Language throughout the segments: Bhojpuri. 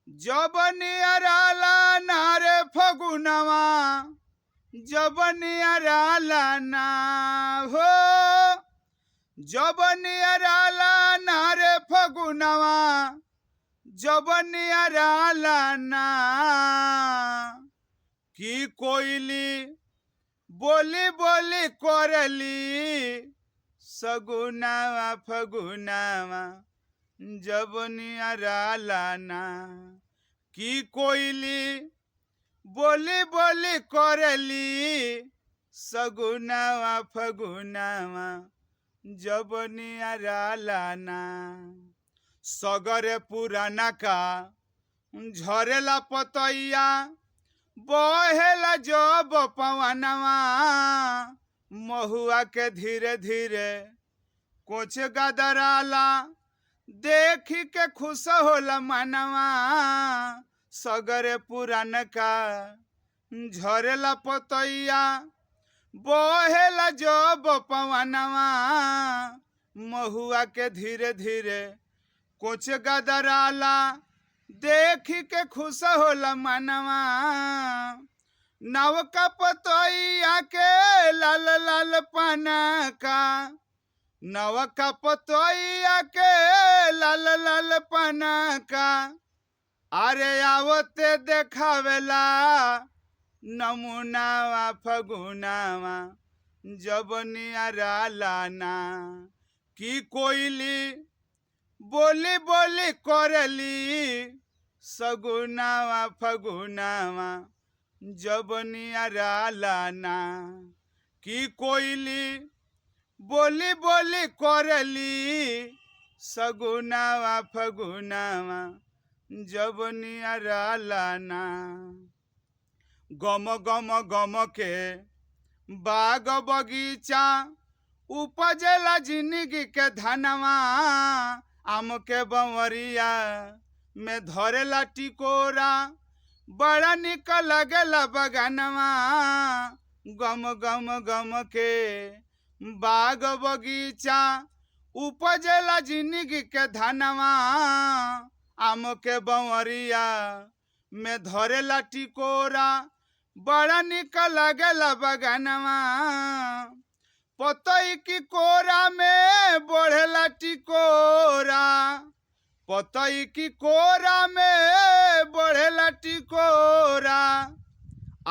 जबनियराला नारे फगुनवा जबनियराला ना हो जबनियराला नारे फगुनवा जबनियराला ना की कोयली बोली बोली करली सगुनावा फगुनावा जबनियराला ना की कोयली बोली बोली करली सगुनावा फगुनावा जबनियराला ना सगरे पुराना का झरेला पतैया बहेला जब पवनवा महुआ के धीरे धीरे कुछ गदराला देखी के खुश होला मनवा सगरे पुरान का झरेला पतैया बहेला जब पवनवा महुआ के धीरे धीरे कुछ गदराला देखी के खुश होला मनवा नवका पतैया के लाल लाल पाना का नवका पतैया के लाल लाल पाना का अरे आवते देखावेला नमुनावा फगुनावा जबनियराला ना की कोयली बोली बोली करली सगुनावा फगुनावा जबनियराला ना की कोयली बोली बोली करली सगुनावा फगुनावा जबनियराला ना गम गम गम के बाग बगीचा उपजेला जिंदगी के धनवा आम के बंवरिया में धरेला टिकोरा बड़ा निक लगेला बगनवा गम गम गम के बाग बगीचा उपजेला जिंदगी के धनवा आम के बंवरिया में धरेला टिकोरा बड़ा निक लगेला बगनवा पतई की कोरा में बढ़ेला टिकोरा पतई की कोरा में बढ़ेला टिकोरा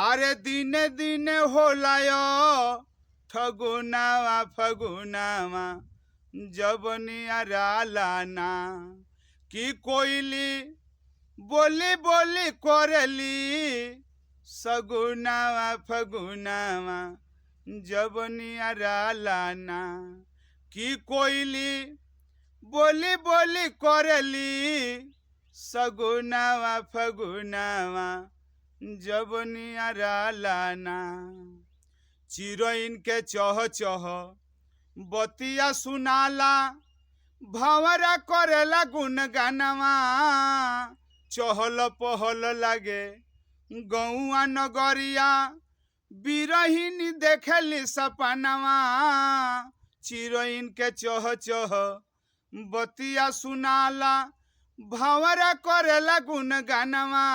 अरे दिने दिने होला यो फगुनावा फगुनावा जबनियराला ना की कोयली बोली बोली करली सगुनावा फगुनावा जबनियराला ना की कोयली बोली बोली करली सगुनावा फगुनावा जबनियराला ना चिरईन के चह चह बतिया सुनाला भंवरा करेला गुनगानवा चहल पहल लागे गौआ नगरिया बिरहिनी देखली सपनवा चिरईन के चह चह बतिया सुनाला भंवरा करेला गुनगानवा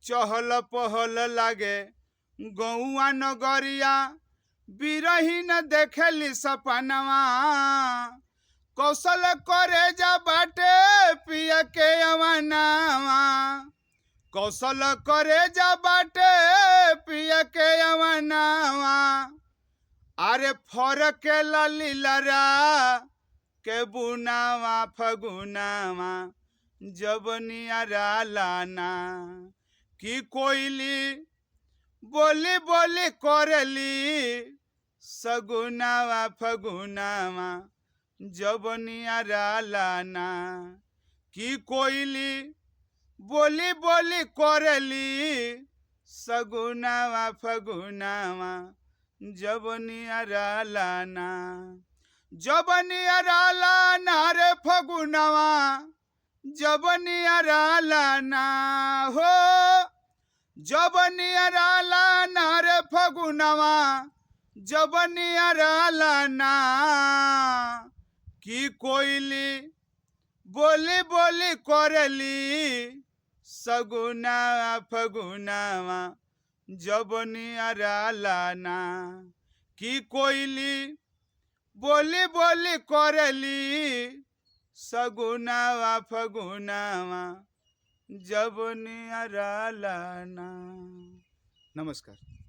चहल पहल लागे गौआ नगरिया बिरहिन देखली सपनवा कौशल करे जा बाटे पिया के अवनावा कौशल करे जा बाटे पिया के अवनावा अरे फरक लीलरा के बुनावा फगुनावा जबनियराला ना की कोयली बोली बोली करली सगुनावा फगुनावा जबनियराला ना की कोयली बोली बोली करली सगुनावा फगुनावा जबनियराला ना जबनियराला ना रे फगुनावा जबनियराला ना हो जबनियराला ना रे फगुनावा जबनियराला ना की कोयली बोली बोली करली सगुनावा फगुनावा जबनी अरालाना की कोयली बोली बोली करली सगुनावा फगुनावा जबनी अरालाना। नमस्कार।